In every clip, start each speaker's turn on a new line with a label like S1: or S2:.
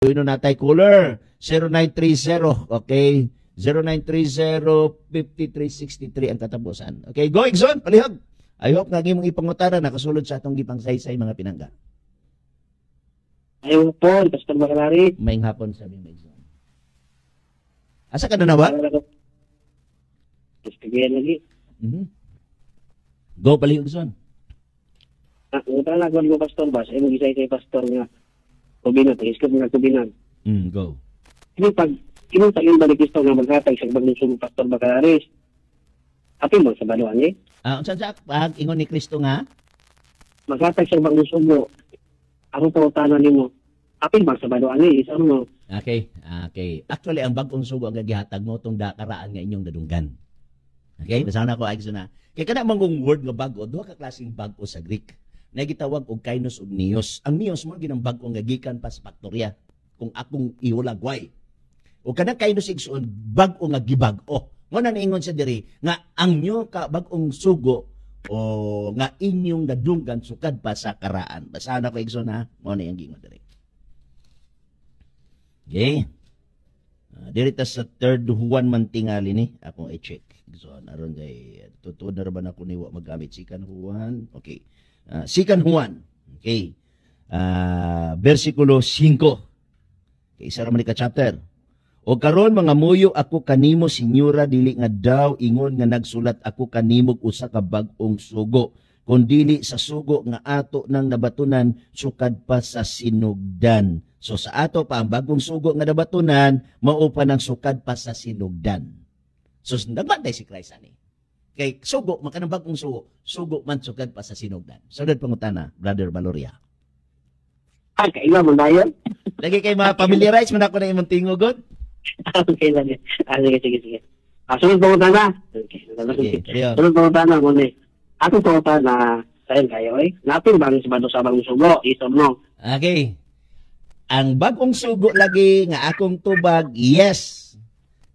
S1: Ino natay caller 0930, okay? 0930-5363 ang katapusan. Okay, go Igson, palihog. I hope nga imong ipangutara nakasulod sa atong gipang saysay mga pinangga.
S2: Ayaw po, Pastor Bakalari.
S1: Maing hapon sabi mo Igson. Asa ka na ba?
S2: Gusto lagi.
S1: Go palihog Igson.
S2: Utang na ko Pastor Bas, ay mag-isay Pastor nga. Kubinat, iskap nga kubinat.
S1: Go.
S2: Kinong tayo balik Kristo nga maghatag sa bagong Pastor Bacalaris. Api mo sa baluan eh?
S1: Unsan sa ingon ni Kristo nga?
S2: Maghatag sa bagong sugo. Ako pa utanan nimo. Api mo sa baluan eh? Isa mo.
S1: Okay. Actually, ang bagong sugo ang gagihatag mo itong dakaraan nga inyong dadunggan. Okay? Basahan ako, Igson na. Kaya ka na mangong word nga bago, duha ka klaseng bago sa Greek. Na gitawag og kainos ug neos. Ang neos mo ginang bag-o nga gikan pa sa faktorya. Kung akong iulagway. O kanang kainos igsoon bag-o nga gibag-o. Mo na niingon sa diri nga ang nyo ka bag-ong sugo o nga inyong nadunggan sukad pa sa karaan. Basahan ako igsoon ha. Mo na yang gingon diri. Okay. Diri ta sa 3 Juan man tingali ni akong i-check. Igsoon aron kay tutuod na ra ba nako ni wa magamit sikan Juan. Okay. Sikan Juan, okay, versikulo 5, okay, isa raman ka chapter. O karon mga muyo ako kanimo senyora dili nga daw ingon nga nagsulat ako kanimo usa ka bag-ong sugo, kun dili sa sugo nga ato nang nabatunan sukad pa sa sinugdan. So sa ato pa ang bagong sugo nga nabatunan mao pa nang sukad pa sa sinugdan. So nagbantay si Christ ani. Kay sugo, makanang bagong sugo man sugad pa sa sinugdan. Sunod pangutana, Brother Valoria.
S2: Kailan mo na yun?
S1: Lagi kay mga familiarize man ako na imong tingogod.
S2: Okay lang. Sige. Sunod pangutana.
S1: Okay.
S2: Sunod pangutana mo ni. Ako pangutana, sa'yo kayo eh. Napil ba ang sabado sa bagong sugo? Isom no.
S1: Okay. Ang bagong sugo lagi nga akong tubag, yes.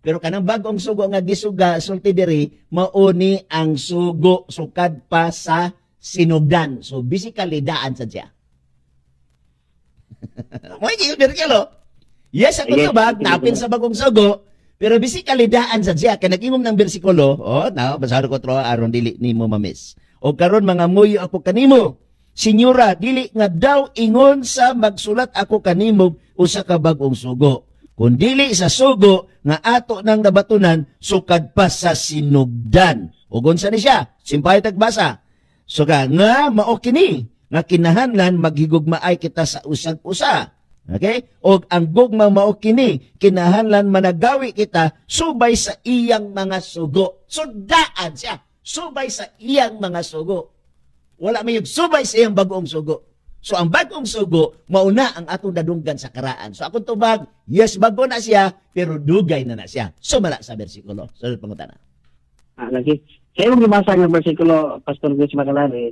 S1: Pero kanang bagong sugo nga gisuga sulti diri mauni ang sugo sukad pa sa sinugdan. So basically daan sa siya. Moy gyud diri kalo. Yes ako tubag napin sa bagong sugo pero basically daan sa siya kay nag-ingom ng bersikulo. Basahan ko tro aron dili nimo ma-miss. O karon mga muyo ako kanimo. Senyora, dili nga daw ingon sa magsulat ako kanimo usa ka bagong sugo. Kung dili sa sugo nga ato nang nabatunan sukad pa sa sinugdan. Ugon sa ni siya, simpay tagbasa. So nga mao kini nga kinahanglan maghigugmaay kita sa usag-usa. Okay? O ang gugma mao kini kinahanglan managawi kita subay sa iyang mga sugo. So daan siya subay sa iyang mga sugo. Wala may subay sa iyang bagong sugo. So ang bagong sugo, mauna ang atong dadunggan sa karaan. So akong tubag, yes, bago na siya, pero dugay na siya. Sumala sa bersikulo. Sunod pangutana.
S2: Lagi. Sa iyong gimasa ng bersikulo, Pastor Chris Macalari,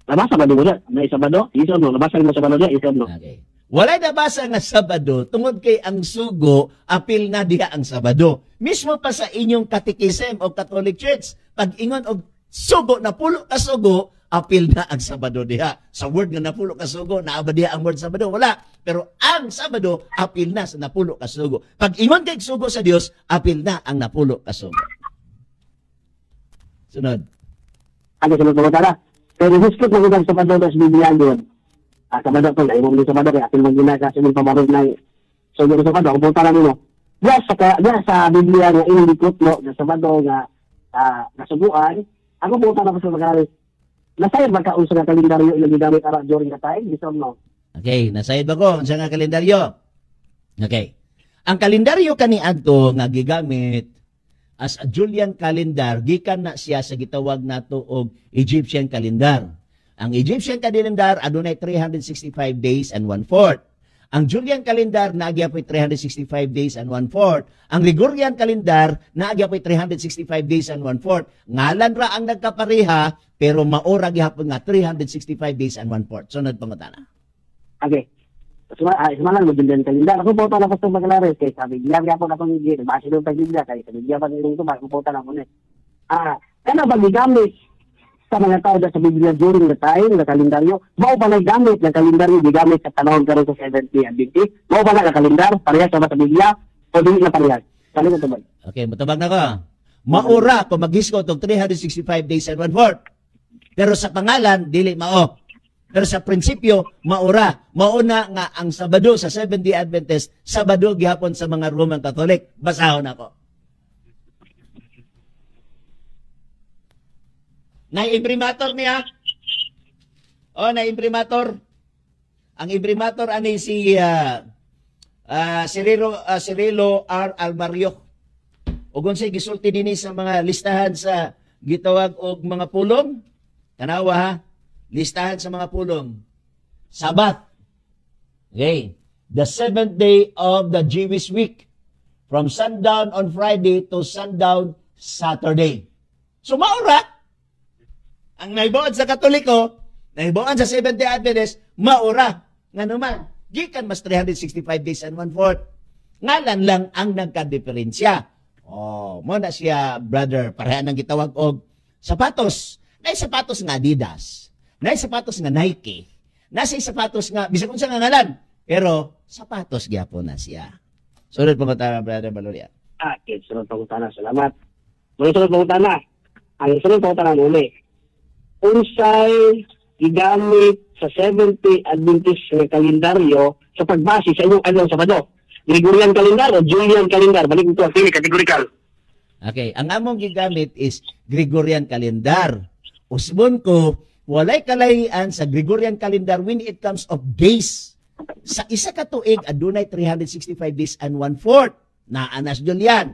S2: nabasa ba doon? May Sabado? Isom no. Nabasa mo Sabado niya? Isom no.
S1: Okay. Walay nabasa nga Sabado, tungod kay ang sugo, apil na diha ang Sabado. Mismo pa sa inyong katikisem o Catholic Church, pag ingon og sugo, napulo ka sugo, apil na ang Sabado diha. Sa word nga napulo ka sugo, naaba diha ang word Sabado, wala. Pero ang Sabado, apil na sa napulo ka sugo. Pag ingon kay sugo sa Dios, apil na ang napulo ka sugo. Sunod.
S2: Ano sunod mo tara? Pero huskot na kung Sabado na sa Biblia doon. Sabado po, na imong Sabado kaya apil magina sa sining pamarod na sugo sa Sabado. Ang punta na nino. Sa Biblia nga inikot no, na Sabado nga nasuguan, ako punta na po sa magalit. Nasayad ba ka unsa nga kalendaryo ilang gigamit ara during the time? Isom no.
S1: Okay, nasayad ba ko unsa nga kalendaryo? Okay. Ang kalendaryo kani adto nga gigamit as a Julian calendar gikan na siya sa gitawag nato og Egyptian calendar. Ang Egyptian calendar adunay 365 days and 1/4. Ang Julian calendar naagyapoy 365 days and 1/4. Ang Gregorian calendar naagyapoy 365 days and 1/4. Ngalan ra ang nagkapareha pero maora gihapon nga 365 days and 1/4. Sunod pangutana.
S2: Okay. Semalan mo Julian calendar. Ako po na Pastor Macalari kay sabi diya gyapon akong gi base do pag Biblia kay sabi diya pa nilong to ba ko po na ko ni. Kana ba gigamit sa mga tao sa Biblia during the time, the kalendaryo, mao ba na gamit ng kalendaryo, gigamit sa panahon karon sa 70 Adventist? Mao ba na kalendar, parehas sa Biblia, o dili na parehas? Kani ko tubag.
S1: Okay, mutabag na ko. Maura kung maghisgot og 365 days and 1/4. Pero sa pangalan, dili mao. Pero sa prinsipyo, maura. Mauna nga ang Sabado sa 70 Adventist, Sabado gihapon sa mga Roman Catholic. Basahon ako. Na-imprimator niya. Na-imprimator. Ang imprimator ani si Cirilo R. Almario. Ugon siya gisulti din sa mga listahan sa gitawag og mga pulong. Tanawa ha. Listahan sa mga pulong. Sabat. Okay. The 7th day of the Jewish week. From sundown on Friday to sundown Saturday. So maura. Ang naibuan sa Katoliko, naibuan sa 70 Adventist, maura. Nga naman, gikan mas 365 days and 1/4. Ngalan lang ang nagka-diferensya. Mo na siya, brother, pareha nang gitawag og sapatos. Nay sapatos nga Adidas. Nay sapatos nga Nike. Nasa sapatos nga, bisag unsa nga ngalan. Pero, sapatos gyapon na siya. Sunod pangutana, brother Valoria.
S2: Okay, sunod pangutana. Salamat. Sunod pangutana. Ang sunod pangutana muli. Unsay gigamit sa 70 Adventist nga kalendaryo sa pagbase sa inyong adlaw Sabado? Gregorian calendar o Julian calendar? Balik ito, pili categorical.
S1: Okay, ang among gigamit is Gregorian calendar. Usbon ko, walay kalahian sa Gregorian calendar when it comes of days. Sa isa ka tuig, adunay 365 days and 1/4. Naanas Julian.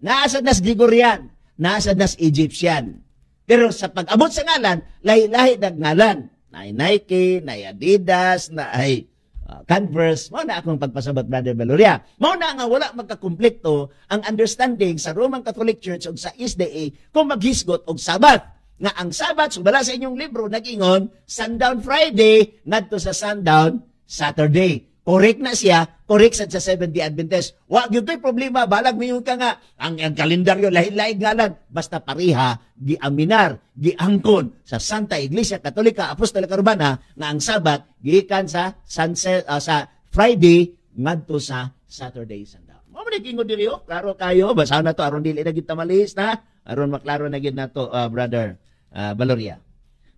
S1: Naasad nas Gregorian. Naasad nas Egyptian. Pero sa pag-abot sa ngalan, lahi-lahi ng ngalan. Na Nike, na Adidas, na Converse. Mao na akong pagpasabot, brother Valoria. Mao na nga wala magkakumpleto ang understanding sa Roman Catholic Church og sa SDA kung maghisgot og Sabat. Nga ang Sabat, subala sa inyong libro, nag-ingon, sundown Friday, ngadto sa sundown Saturday. Correct na siya, correct sa 70 Adventist. Wa gyud toy problema, balag mingon ka nga ang kalendaryo lahi-lahi ngalan, basta pariha giaminar, giangkon sa Santa Iglesia Katolika Apostolika Romana nga ang Sabat gikan sa sunset sa Friday ngadto sa Saturday sundown. Mo man gingon diri klaro kayo, basa na to aron dili na gid tamalis na, aron maklaro na gid nato brother Valoria.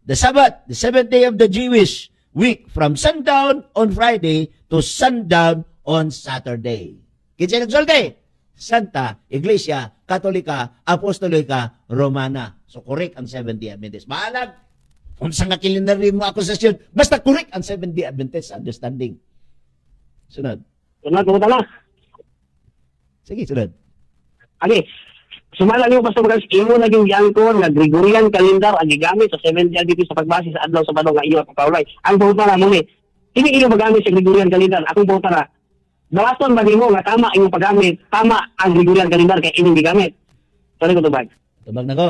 S1: The Sabbath, the 7th day of the Jewish week from sundown on Friday to sundown on Saturday. Kinsa nagsulti? Santa Iglesia Katolika Apostolika Romana. So correct ang 70 Adventist. Maalag, kung sa nga kalendaryo mo akusasyon, basta correct ang 70 Adventist understanding. Sunod.
S2: Sunod, pangutana.
S1: Sige, sunod.
S2: Okay. Sumala niyo basta magalis imo naging yangkon nga Gregorian calendar ang gigamit sa 70 Adventist sa pagbase sa adlaw Sabado nga iyo pagpaulay. Ang pangutana mo ni, ini imo magamit sa Gregorian calendar. Akong pangutana, dawaton ba nimo nga tama imong paggamit, tama ang Gregorian calendar kay inyong gigamit? Sorry ko tubag.
S1: Tubag na ko.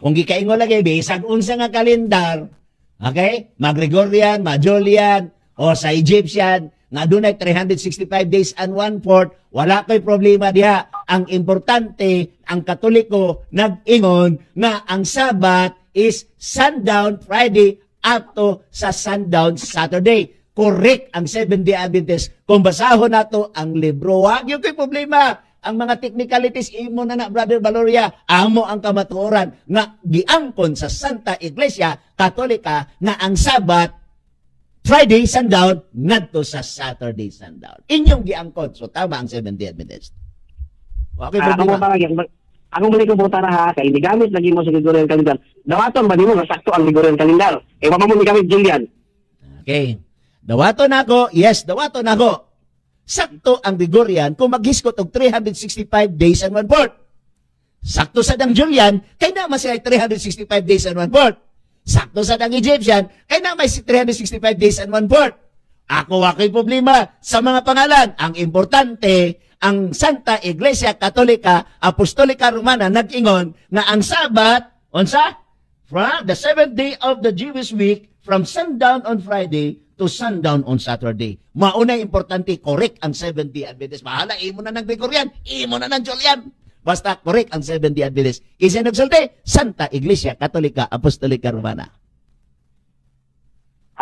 S1: Kung gikaingon lagi, bisag unsa nga kalendar, okay? Ma-Gregorian, ma-Julian, o sa Egyptian, nga dunay 365 days and 1/4, wala ko'y problema diha. Ang importante, ang Katoliko nag-ingon nga ang Sabat is sundown Friday up to sa sundown Saturday. Correct ang 70 Adventist. Kung basahon nato ang libro, wag yung ko'y problema. Ang mga technicalities, imo na brother Valoria, amo ang kamatuoran nga giangkon sa Santa Iglesia Katolika nga ang Sabat Friday sundown ngadto sa Saturday sundown. Inyong giangkon. So tama ang 70 Adventist. Okay,
S2: ako mali ko butara ha, kay gamit lagi mo sa Gregorian calendar. Dawaton ba nimo nga sakto ang Gregorian calendar? Wa mo ni gamit Julian.
S1: Okay. Dawaton ako. Yes, dawaton ako. Sakto ang Gregorian kung maghiskot og 365 days and 1/4. Sakto sa dang Julian, kay na mas 365 days and 1/4. Sakto sa dang Egyptian, kay na may 365 days and 1/4. Ako wako'y problema sa mga pangalan. Ang importante, ang Santa Iglesia Katolika Apostolika Romana nag-ingon nga ang Sabat, unsa? From the 7th day of the Jewish week, from sundown on Friday to sundown on Saturday. Mauna importante, correct ang 70 Adventist. Mahala, imo na ng Gregorian, imo na ng Julian. Basta correct ang Seventh-day Adventist. Kinsa nagsulti? Santa Iglesia Katolika Apostolika Romana.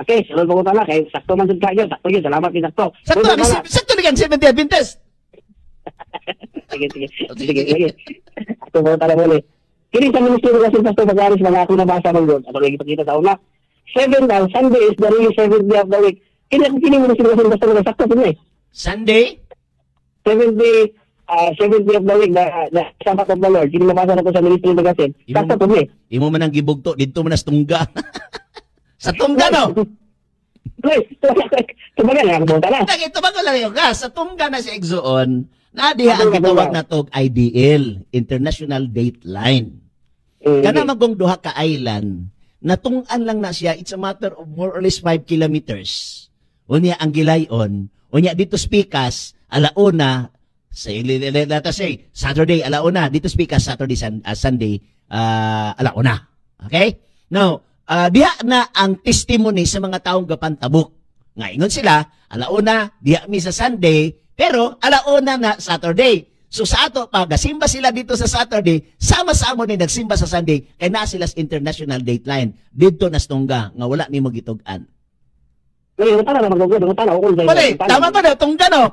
S2: Okay, sunod mo ko tala. Kaya sakto man sa kayo. Sakto yun. Salamat din sakto.
S1: Sakto lang Seventh-day Adventist.
S2: Sige. Sakto mo tala muli. Kini sa ministry kasi Pastor Bagaris, mga ako nabasa ng doon. Ako lagi pakita sa una. Sunday is the really 7th day of the week. Kini ministry kasi Pastor Bagaris, sakto po eh.
S1: Sunday?
S2: 7th day of the week, the Sabbath of the Lord. Kini nabasa na ko sa ministry kasi. Sakto po eh.
S1: Imo man ang gibugto, dito man sa tungga. Sa tungga, no?
S2: Uy, tumagal na ako tala.
S1: Tumagal lang yung gas. Sa tungga na si Exoon, nadiha ang gitawag na tog IDL, International Dateline. Kana magong duha ka island, natungan lang na siya, it's a matter of more or less 5 kilometers. Unya ang gilayon, unya dito speakas, alauna, let us say, Saturday, alauna, dito speakas, Sunday, alauna. Okay? Now, diha na ang testimony sa mga taong gapantabok. Ngayon sila, alauna, diha mi sa Sunday, pero alauna na Saturday. So sa ato, pag simba sila dito sa Saturday, sama-sama ni nagsimba sa Sunday, kaya na sila sa International Dateline. Dito na stongga, nga wala ni mo gitugan. Bale, tama ba na, tungga no?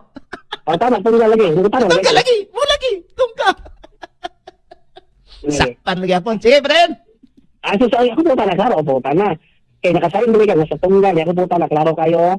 S2: Tungga lagi.
S1: Tungga lagi, mo lagi, tungga. Sakpan lagi apon. Sige, friend.
S2: So ako po talaga, klaro po, tana. Kaya nakasarin mo ka sa tungga, ako po talaga, klaro kayo.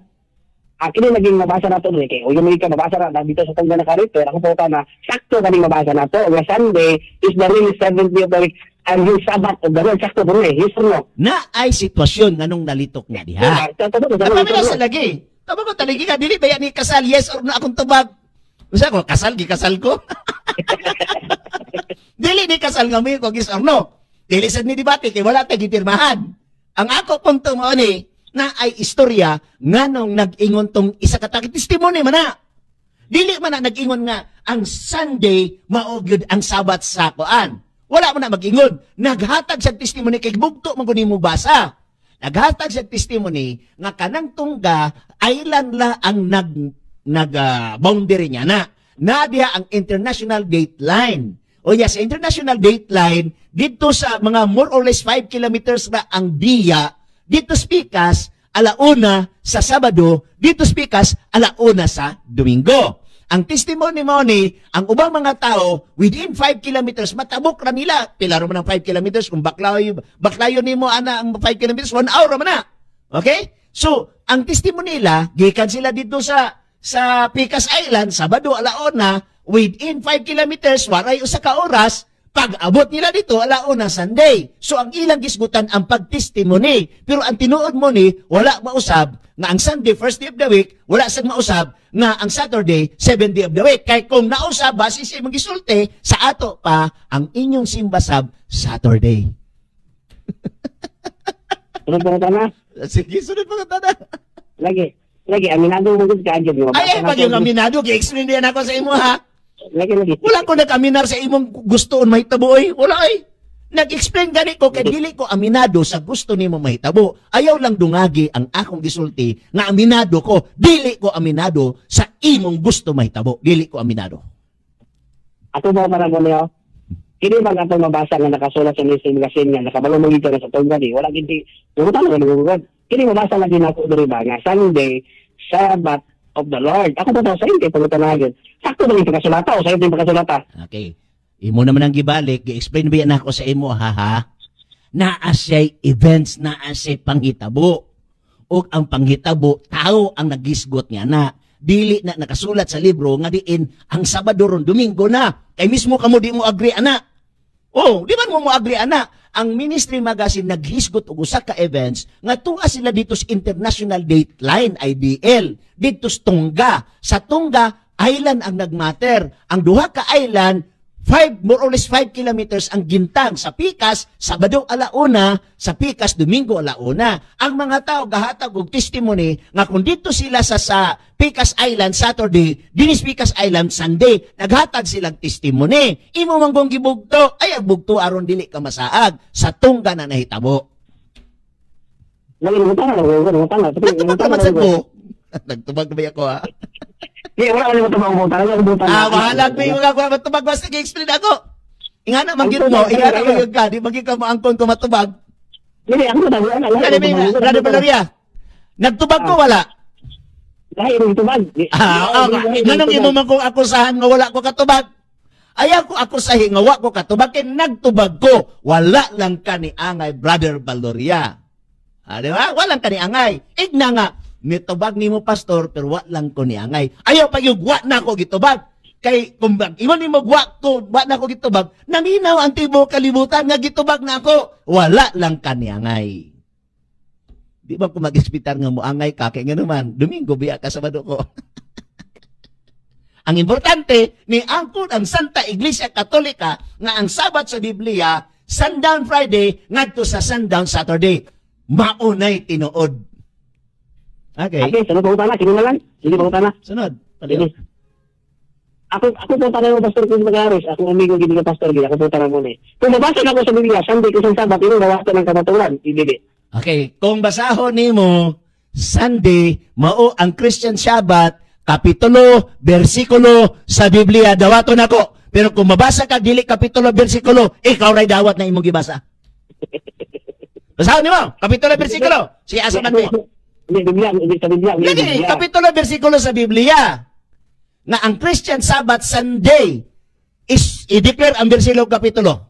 S2: Kini naging mabasa na to, kaya o yung mga mabasa na dito sa tungga na kariter, ako po tana, sakto galing mabasa na to. Nga Sunday is the really 7th day of the week, and yung Sabbath of the Lord, sakto po yes or no?
S1: Na ay sitwasyon nga nung nalitok nga diha. Napamila sa lagi. Tama ko taligi ka, dili ba yan ni kasal, yes or no akong tubag? Usa ko, kasal ko? Dili ni kasal nga mo ko, yes or no? Dili sad ni debate, kay wala tayo gipirmahan. Ang ako punto mo ni, na ay istorya nga nung nag-ingon tong isa kataki testimony man na. Dili man na nag-ingon nga ang Sunday maogyod ang Sabat sa kuan. Wala man na mag-ingon. Naghatag sa testimony kay bugto man kunin mo basa. Naghatag sa testimony nga kanang tungga island la ang boundary niya na. Nadiya ang International Dateline. O yes, International Dateline dito sa mga more or less 5 kilometers na ang diya. Dito speakas, alauna sa Sabado, dito speakas, alauna sa Domingo. Ang testimony mo ni, ang ubang mga tao, within 5 kilometers, matabok na nila. Pilaro mo ng 5 kilometers, kung baklayo ni mo, ana, ang 5 kilometers, 1 hour naman na. Okay? So, ang testimony nila, gikan sila dito sa Picas Island, Sabado, alauna, within 5 kilometers, waray usa ka oras, pag-abot nila dito, alauna Sunday. So, ang ilang gisgutan ang pagtestimony. Pero ang tinuod mo ni, wala mausab nga ang Sunday, first day of the week, wala sang mausab nga ang Saturday, 7th day of the week. Kaya kung nausab, base sa imong gisulti, sa ato pa, ang inyong simbasab, Saturday.
S2: Sunod mo ka na?
S1: Sige, sunod mo ka na.
S2: Lagi, aminado mo ka dyan.
S1: Ay, pag yung aminado, i-explain din ako sa imo, ha?
S2: Lagi.
S1: Wala ko nag-aminar sa imong gusto on mahitabo eh. Wala eh. Nag-explain gani ko kay dili ko aminado sa gusto nimo mahitabo. Ayaw lang dungagi ang akong gisulti nga aminado ko. Dili ko aminado sa imong gusto mahitabo. Dili ko aminado.
S2: Ato ba para mo niyo? Kini bang atong mabasa nga nakasulat sa Nissim Gasin nga nakabalo mo gito sa tungga di. Wala gindi. Tungutan nga nagugod. Kini mabasa lang din ako diri ba nga Sunday, Sabbath of the Lord. Ako ba sa hindi pagtanagin. Sakto ba yung pagkasulata o sa hindi pagkasulata?
S1: Okay. Imo naman ang gibalik, gi-explain ba yan ako sa imo, haha? Naa siya'y events, naa siya'y panghitabo. O ang panghitabo, tao ang nagisgot niya na. Dili na nakasulat sa libro nga diin ang Sabado ron Domingo na. Kay mismo kamo di mo agree ana. Oh, di man mo agree ana. Ang Ministry Magazine naghisgot og usa ka events nga tunga sila dito sa International Dateline IDL dito sa Tungga. Sa Tungga island ang nagmatter. Ang duha ka island more or less 5 kilometers ang gintang sa Picas, Sabado alauna, sa Picas, Domingo alauna. Ang mga tao gahatag og testimony nga kung dito sila sa Picas Island Saturday, dinis Picas Island Sunday, naghatag silang testimony. Imo manggong gibugto, ay bugto aron dili ka masaag sa Tungga na nahitabo.
S2: Nagtubag
S1: Nagtubag ba ako ha?
S2: wala ko matubag mo. Talaga ko buta.
S1: Bahala ko yung mga matubag. Basta i-explain ako. Inga na manggit mo. Inga na manggit ka. Di magiging ka mo angkon ko matubag.
S2: Hindi, ako na.
S1: Kaya may Brother Valeria. Nagtubag ko, wala.
S2: Dahil yung tubag.
S1: Ganong imo man kong akusahan nga wala ko katubag. Ayaw ko akusahin nga wala ko katubag. Kaya nagtubag ko. Wala lang ka ni angay, Brother Valeria. Di ba? Walang ka ni angay. Igna nga. Nitubag ni mo, pastor, pero wala lang ko ni angay. Ayaw pa yung wala na ko gitubag. Kay kumbag, iwan ni mo wala na ko gitubag. Nanginaw ang tibo kalibutan nga gitubag na ako. Wala lang ka ni angay. Di ba kung mag-ispitar nga mo angay ka, kaya nga naman, Domingo biya ka sa bado ko. Ang importante, ni angkon ang Santa Iglesia Katolika nga ang Sabat sa Biblia, Sundown Friday, ngadto sa Sundown Saturday. Maunay tinuod. Okay.
S2: Okay, sunod po na. Sige na lang. Sige po na.
S1: Sunod.
S2: Sige. Ako po tayo ng Pastor Chris Magares. Ako amigo gini ka Pastor Gini. Ako po tayo muna. Kung nabasa na ko sa Biblia, Sunday ko sa Sabat, ino nawasan ng kamatulan. Ibili.
S1: Okay, kung basahon nimo Sunday mao ang Christian Sabbath, kapitulo, bersikulo sa Biblia dawaton nako. Pero kung mabasa ka dili kapitulo, bersikulo, ikaw ray dawat na imong gibasa. Basahon nimo kapitulo, bersikulo. Sige asa man mo.
S2: Hindi Biblia, hindi sa Biblia.
S1: Lagi kapitulo, bersikulo sa Biblia. Na ang Christian Sabbath Sunday is i-declare ang bersikulo kapitulo.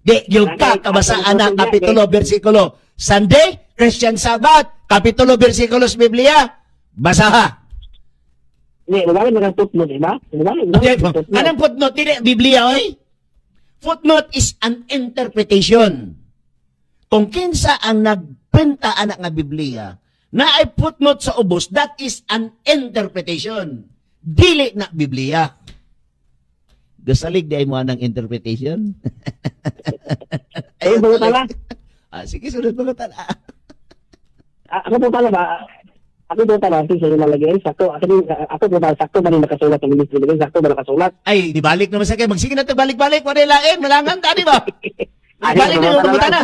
S1: Di yung kabasaan ng kapitulo, bersikulo. Sunday, Christian Sabbath, kapitulo, bersikulo sa Biblia, basaha.
S2: Hindi, magaling na footnote, diba?
S1: Anong footnote? Hindi, Biblia, oy? Footnote is an interpretation. Kung kinsa ang nagprinta anak nga Biblia, na ay footnote sa ubos, that is an interpretation. Dili na Biblia. Gasalig di ay mo ng interpretation?
S2: Ayun, bago tala.
S1: Sige, sunod bago tala.
S2: Ako po tala ba? Ako po tala, sa nalagay. Sakto po tala, sakto ba rin nakasulat ng ministry? Sakto ba nakasulat?
S1: Ay, di balik naman sa kayo. Magsige na ito, balik-balik. Wala lain, malangan, tadi ba? Balik na yung kamuta na.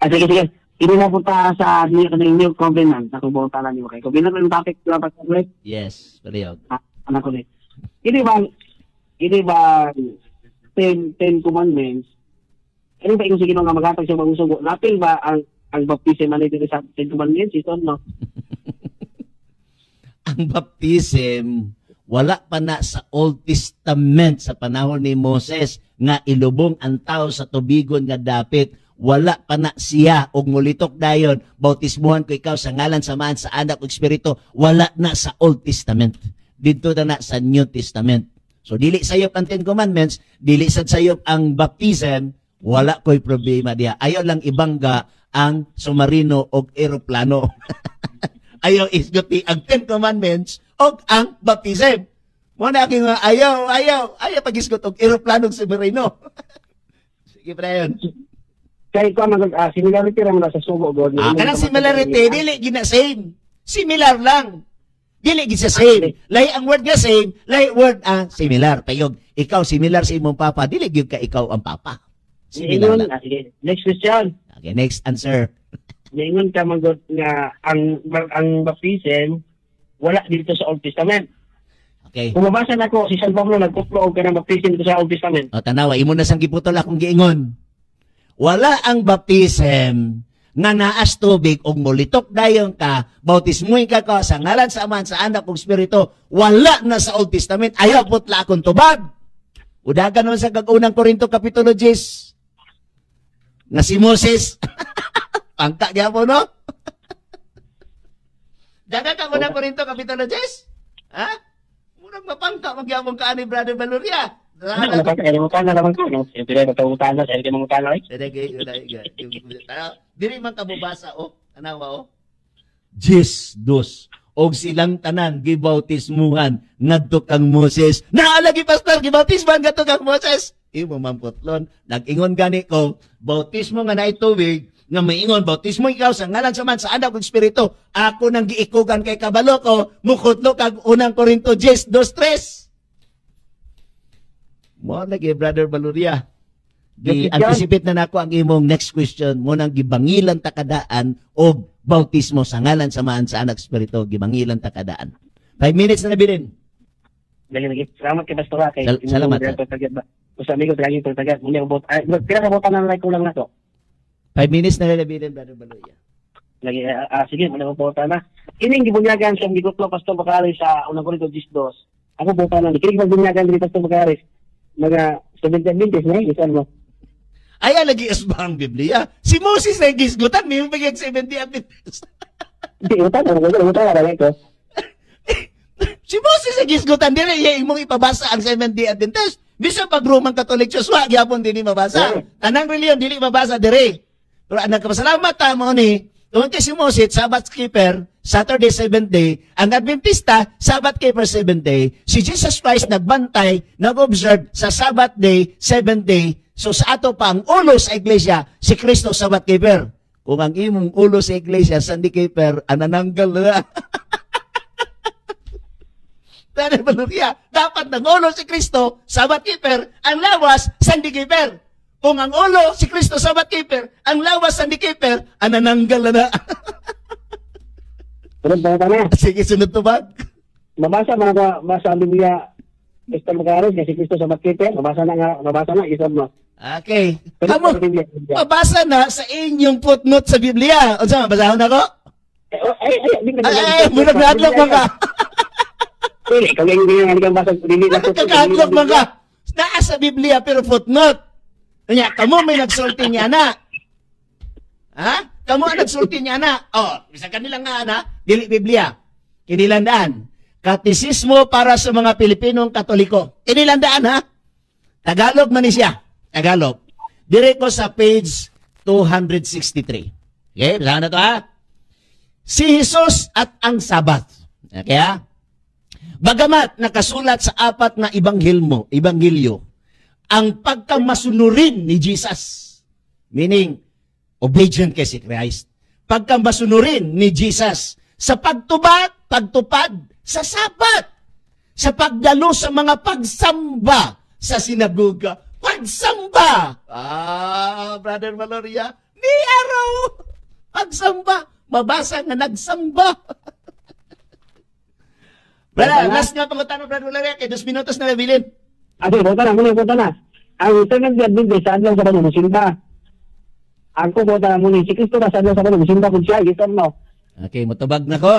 S2: Sige. Hindi na punta sa New Covenant. Ako po tala niyo kayo. Covenant yung topic, Pastor.
S1: Yes, palihog.
S2: Anak ko ni. Hindi ba 10 commandments? Ano ba yung sige nga maghatag sa mga usugo? Napil ba ang baptism man dito sa 10 commandments? Ito, no?
S1: Ang baptism, wala pa na sa Old Testament sa panahon ni Moses nga ilubong ang tao sa tubigon nga dapit. Wala pa na siya og mulitok dayon. Bautismuhan ko ikaw sa ngalan samahan sa anak ug espiritu. Wala na sa Old Testament. Dito na sa New Testament. So, dili sayop ang 10 Commandments, dili sad sayop ang baptism, wala ko'y problema diya. Ayaw lang ibangga ang submarino o aeroplano. Ayaw isguti ang 10 Commandments o ang baptism. Muna aking ayaw pag-isgot og aeroplano o submarino. Sige pa yun.
S2: Kaya ikaw similarity naman sa sugo.
S1: Kanang similarity, dili gina same. Similar lang. Dili gid sa same. Lahi ang word nga same, lahi word similar. Payog, ikaw similar sa imong papa, dili gyud ka ikaw ang papa. Similar lang.
S2: Sige. Next question.
S1: Okay, next answer.
S2: Ngayon ka magot nga ang baptism wala dito sa Old Testament.
S1: Okay.
S2: Kung mabasa na ko, si San Pablo nagkuplo og kanang baptism dito sa Old Testament.
S1: O tanawa, imo na sang giputol akong giingon. Wala ang baptism nga naas tubig og molitok dayon ka, bautismuhin ka sa ngalan sa Ama sa Anak ug Espiritu, wala na sa Old Testament. Ayaw putla akong tubag. Udagan naman sa kag-unang Korinto kapitulo 10. Na si Moses. Pangka gyapon no? Dagan ka unang Korinto kapitulo 10? Ha? Murag mapangka magyapon ka ani Brother Valeria.
S2: Kalimutan na naman ko. Siyempre, nagkamutan na. Siyempre, mamutan na.
S1: Diri man ka mabasa, Tanawa, 10:2. Og silang tanan, gibautismuhan, ngadto kang Moses. Naalagi, Pastor, gibautismuhan, ngadto kang Moses. Imo mamputlon. Nag-ingon gani ko, bautismo nga na itubig, nga maingon, bautismo ikaw sa ngalan sa Man, sa Anak ug Espiritu. Ako nang giikugan kay kabalo ko, mukutlo kag unang Korinto 10:2-3. Mo lagi Brother Valeria. Gi-anticipate na nako ang imong next question. Mo nang gibangilan takadaan og bautismo sa ngalan samahan sa Anak Espiritu, gibangilan takadaan. 5 minutes na nabilin.
S2: Lagi salamat kay Pastor kay
S1: Salamat.
S2: Usa amigo tagay to tagad muli bot ay pila ka botan na kulang na to.
S1: 5 minutes na lalabirin, Brother Baloya.
S2: Lagi sige muli botan na. Ining gibunyagan sa gigutlo Pastor Bacari sa unang Korinto 12. Ako botan na kinig magbunyagan diri Pastor Bacari. Mga 70 minutes na isan mo.
S1: Ay, lagi asba ang Biblia. Si Moses na gisgutan, may bigyan 70 Adventist.
S2: Hindi, utan na ko.
S1: Si Moses na gisgutan, di rin imong ipabasa ang 70 Adventist. Bisa pag Roman Catholic Church, wag yapon din mabasa. Tanang reliyon, dili mabasa dire. Pero anak kapasalamat tamo ni, tungkol kay si Moses, Sabbath keeper, Saturday 7th day, ang Adventista, Sabbath keeper 7th day. Si Jesus Christ nagbantay, nag-observe sa Sabbath day, 7th day. So sa ato pa ang ulo sa iglesia, si Kristo Sabbath keeper. Kung ang imong ulo sa iglesia, Sunday keeper, anananggal na. Brother Valoria, dapat ng ulo si Kristo, Sabbath keeper, ang lawas, Sunday keeper. Kung ang ulo si Kristo, Sabbath keeper, ang lawas, Sunday keeper, anananggal na.
S2: Sunod pa na.
S1: Sige, sunod to ba?
S2: Mabasa ang Biblia, Pastor Bacari, si Kristo Sabbath keeper, mabasa na, isang mo.
S1: Okay. Kamu, mabasa na sa inyong footnote sa Biblia. O saan, mabasahon ako? Ay, muna na-adlock mo ka.
S2: Pili, kami hindi nga basa.
S1: Kaka-adlock mo ka. Naa sa Biblia pero footnote. Kanya, kamu may nagsulti niya na. Ha? Kamu ang nagsulti niya na. O, bisa kanila nga na, dili Biblia. Kinilandaan. Katisismo para sa mga Pilipinong Katoliko. Kinilandaan ha? Tagalog man ni siya. Tagalog. Dire ko sa page 263. Okay, basahan na to ha. Si Jesus at ang Sabat. Okay ha? Bagamat nakasulat sa 4 na ebanghelyo, ang pagkamasunurin ni Jesus, meaning, obedient kay si Christ, pagkamasunurin ni Jesus sa pagtupad sa Sabat, sa pagdalo sa mga pagsamba sa sinagoga, pagsamba. Brother Valoria, ni araw, pagsamba, mabasa nga nagsamba. Brother, last nga pangutanong, Brother Valoria, kay 2 minutos na nabilin.
S2: Okay, punta na. Ang Seventh Day Adventist, saan lang sa Pano, musimba. Ako punta na muna, si Kristo na saan lang sa Pano, musimba kung siya, ito no.
S1: Okay, mutubag na ko.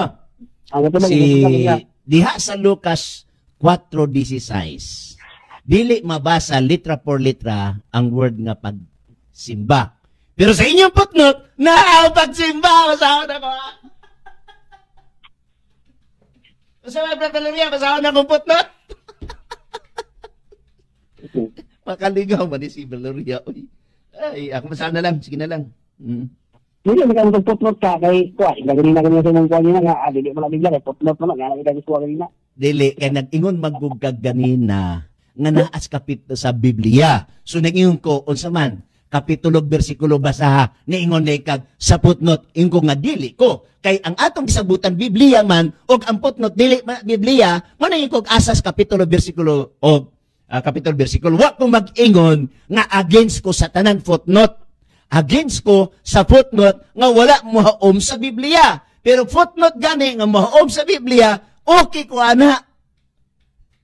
S1: Diha sa Lucas 4:16. Dili mabasa litra por litra ang word nga pagsimba. Pero sa inyong footnote, pagsimba, basahon ako. Basahon na, Brother Valoria, basahon na kong footnote. Makaligaw man si Valoria. Ay, ako basahon na lang, sige na lang.
S2: Hindi, may kang footnote ka, kay kuha, gagawin na kanina sa mong kuha nila nga, dili mo lang bigla, kay footnote mo lang, nga nang kuha kanina. Dili,
S1: kaya nag-ingon maggugag ganina, nga naas kapitulo sa Biblia. So nag-ingon ko, unsa man, kapitulo, bersikulo basaha, niingon na ikag sa footnote, ingon ko nga dili ko. Kay ang atong gisabutan Biblia man, o ang footnote dili Biblia, manayong kog asas kapitulo, bersikulo, o kapitulo, bersikulo. Wa ko mag-ingon nga against ko sa tanan footnote. Against ko sa footnote nga wala muhaom sa Biblia. Pero footnote gani nga muhaom sa Biblia, okay ko ana.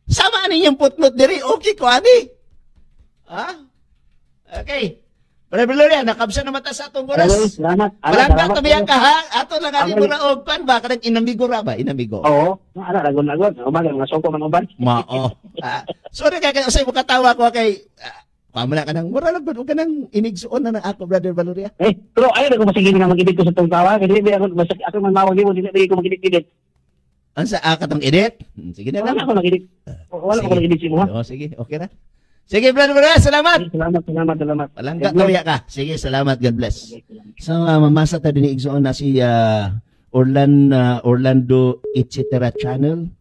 S1: Sama ninyong footnote diri, okay ko ani. Okay. Brother Valoria, nakabsa na mata sa atong oras.
S2: Salamat.
S1: Walang ba tumiyak ka ha? Ato lang ani mo ra og pan ba kanang inamigo ra ba? Inamigo.
S2: Oo. Ragon. Umaga nga soko man uban.
S1: Mao. Sorry kay usay mo katawa ko kay pamala ka nang mura lang ba ka nang inigsuon na ako, Brother Valoria.
S2: Pero ayaw na ko masigil nga mag-edit ko sa itong tawa. Kasi hindi ako manmawag mo, hindi ko mag-edit.
S1: Ang sa katong edit? Sige na lang.
S2: Wala ko mag-edit. Wala ko mag-edit si mo ha.
S1: Sige, okay na. Sige, Brother Valoria, salamat.
S2: Salamat.
S1: Palangga kawya ka. Sige, salamat. God bless. So, mamasa tayo din igsuon na si Orlando etc. channel.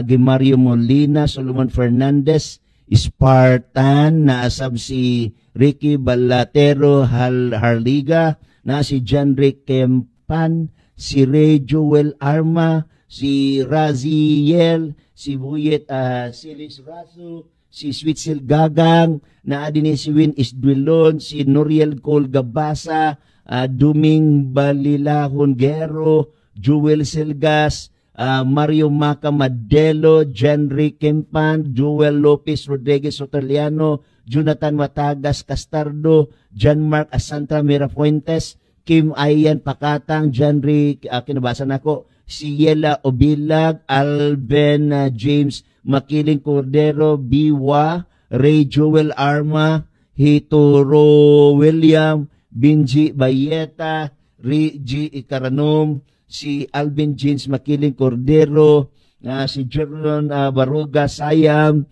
S1: Gimario Molina, Solomon Fernandez, Spartan, naasab si Ricky Balatero Harliga, na si John Rick Kempan, si Ray Joel Arma, si Raziel, si Buyet Silis Raso, si Switzel Gagang, na din si Win Isdwilon, si Noriel Cole Gabasa, Duming Balilahon Gero, Joel Selgas, Mario Maca Madelo, Jenry Kempan, Joel Lopez Rodriguez Otaliano, Jonathan Watagas Castardo, John Mark Asantra Mirafuentes, Kim Ayan Pakatang, Jenry, kinabasa na ko, si Yela Obilag, Alben James Makiling Cordero, Biwa, Ray Joel Arma, Hitoro William, Binji Bayeta, Rigi Ikaranom, si Alvin James Makiling Cordero, si Jeron Baruga Sayam,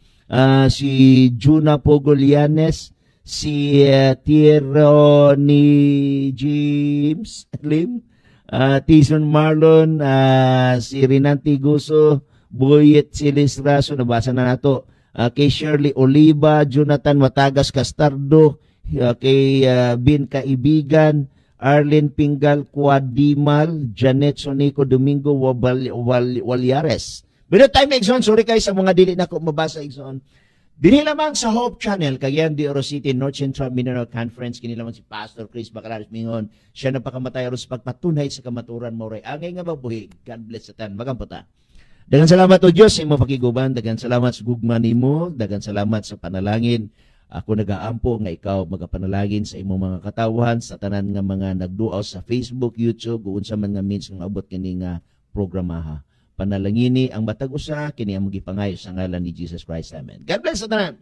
S1: si Juna Pogolianes, si Tiro ni James Lim, Tison Marlon, si Rinanti Guso, Boyet Silis Raso, nabasa na nato, kay Shirley Oliva, Jonathan Watagas Castardo, kay Bin Kaibigan, Arlene Pingal Cuadimal, Janet Sonico Domingo Walyares. Pero time Exxon, sorry kayo sa mga dili na ko mabasa Exxon. Dili lamang sa Hope Channel, Cagayan de Oro City, North Central Mineral Conference, kini lamang si Pastor Chris Bacalaris Mingon. Siya na pakamatay aros pagpatunay sa kamaturan mo ray. Angay nga mabuhi. God bless sa tan. Magamputa. Dagan salamat o Diyos sa imong pakiguban. Dagan salamat sa gugma nimo. Dagan salamat sa panalangin. Ako nagaampo nga ikaw magapanalangin sa imong mga katawhan sa tanan nga mga nagduaw sa Facebook, YouTube, ug unsa man nga means nga abot kini nga programaha. Panalangini ang matag usa kini ang magipangayo sa ngalan ni Jesus Christ. Amen. God bless sa tanan.